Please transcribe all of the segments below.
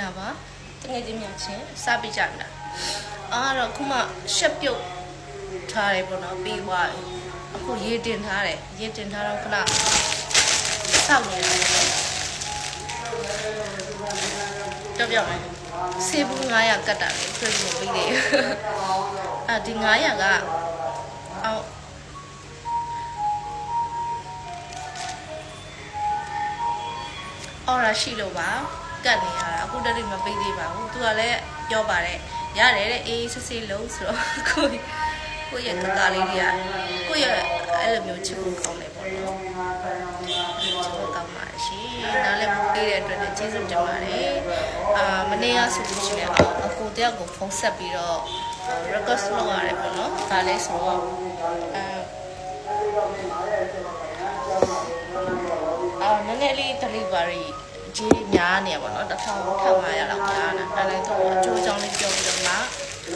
လာပါတကယ်ချင်းများချင်းစပြကြတာအားတော့ခုမှရှက်ပြုတ်ထားတယ်ပေါ့နော်ပြီးသွားပြီအခုရေတင်ထားတယ်ရေတင်ထားတော့ခဏစောက်နေတယ်တော့ပြောမယ်ဆေးဘူး900ကတ်တာလေဆွဲပြီးပြီးတယ်ဒီ900ကအော်ရရှိလို့ပါကတ်နေရတာအခုတည်းမပေးသေးပါဘူးသူကလည်းပြောပါတယ်ရတယ်တဲ့အေးစစ်စစ်လုံးဆိုတော့ကိုရဲ့ကကလေးတွေကကိုရဲ့အဲ့လိုမျိုးချစ်ဖို့ကောင်းတယ်ပေါ့နော်ချစ်ဖို့ကောင်းပါရှင်နားလည်းမပေးတဲ့အတွက်လည်းကျေးဇူးတင်ပါတယ်မနေ့ကဆိုလို့ရှိရင်အကိုတယောက်ကိုဖုန်းဆက်ပြီးတော့ request လုပ်ရတယ်ပေါ့နော်ဒါလည်းဆိုတော့နည်းနည်းလေး deliveryကြီးများနေပါတော့1500လောက်များတာဒါလည်းသူအကျိုးအကြောင်းလေးပြောပြီးတော့မှ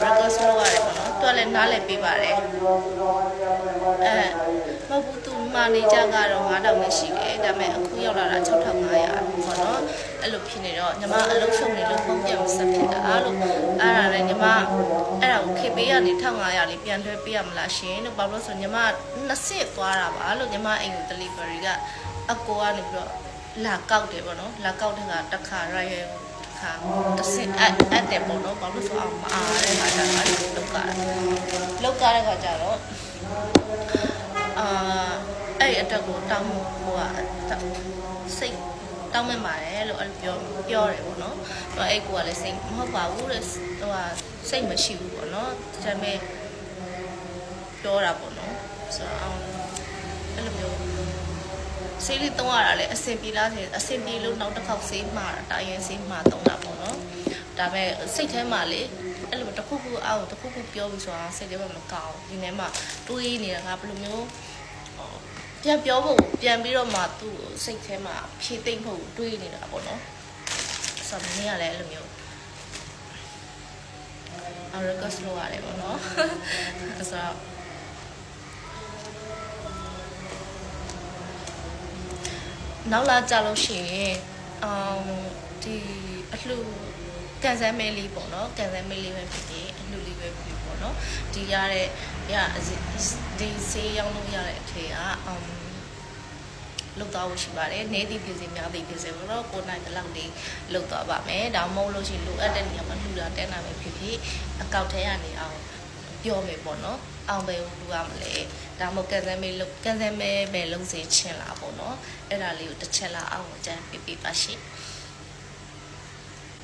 request လုပ်ရတယ်ပေါ့နော်သူကလည်းနားလည်ပေးပါတယ်မဟုတ်ဘူးသူမှနေကြကတော့9000နဲ့ရှိတယ်ဒါပေမဲ့အခုရောက်လာတာ6500ပေါ့နော်အဲ့လိုဖြစ်နေတော့ညီမအလုပ်ရှုံနေလို့ပုံပြန်မဆက်ဖြစ်တာလို့အဲ့ဒါလည်းညီမအဲ့ဒါကိုခေပေးကနေ1500လေးပြန်လွှဲပေးရမလားရှင်လို့ဘာလို့ဆိုညီမ20သွားတာပါလို့ညီမအိမ်ကို delivery ကအကိုကနေပြီးတော့လာကောက်တယ်ပေါ့နော်လာကောက်တဲ့ကတစ်ခါရိုက်ရဲတစ်ခါတစ်စင်အပ်တယ်ပေါ့နော်ဘာလို့ဆိုအောင်မအားတဲ့ခါကျတော့အဲ့လိုလောက်ကားတဲ့ခါကျတော့အဲ့အတက်ကိုတောင်းဟိုကစိတ်တောင်းမဲ့ပါတယ်လို့အဲ့လိုပြောတယ်ပေါ့နော်အဲ့ကိုကလည်းစိတ်မဟုတ်ပါဘူးတဲ့ဟိုကစိတ်မရှိဘူးပေါ့နော်ဒါပေမဲ့ပြောတာပေါ့နော်ဆိုတော့အဲ့လိုမျိုးဆေးလေးသုံးရတာလေအဆင်ပြေလားဆိုအဆင်ပြေလို့နောက်တစ်ခေါက်ဆေးမှာတာရင်ဆေးမှာသုံးတာပေါ့နော်ဒါပေမဲ့စိတ်ထဲမှာလေအဲ့လိုတစ်ခုခုအောက်တစ်ခုခုပြောပြီးဆိုတာစိတ်ထဲမှာမကောင်းဒီထဲမှာတွေးနေတာကဘယ်လိုမျိုးပြန်ပြောဖို့ပြန်ပြီးတော့မှသူ့စိတ်ထဲမှာဖြည့်သိမ့်ဖို့တွေးနေတာပေါ့နော်ဆိုတော့နည်းကလည်းအဲ့လိုမျိုးrequest လုပ်ရတယ်ပေါ့နော်ဆိုတော့နောက်လာကြလို့ရှိရင်ဒီအလှကန်ဆယ်မဲလေးပေါ့နော်ကန်ဆယ်မဲလေးပဲဖြစ်ဖြစ်အလှလေးပဲဖြစ်ပေါ့နော်ဒီရတဲ့ဒီဆေးရောင်းလို့ရတဲ့အထည်ကလုတ်သွားဖို့ရှိပါတယ်နေသည်ဖြစ်စေများသည်ဖြစ်စေပေါ့နော်ကိုနိုင်ဘလောက်လေးလုတ်သွားပါမယ်ဒါမှမဟုတ်လို့ရှိရင်လိုအပ်တဲ့နေရာမှာလှူတာတဲနာပဲဖြစ်ဖြစ်အကောက်ထဲကနေအောင်ပြောမယ်ပေါ့နော်အောင်ပဲလူရမလဲဒါမှမဟုတ်ကန်ဆယ်မဲပဲလုံးစေချင်လာပေါ့နော်အဲ့ဒါလေးကိုတစ်ချက်လာအောင်ကြံပြပါရှိ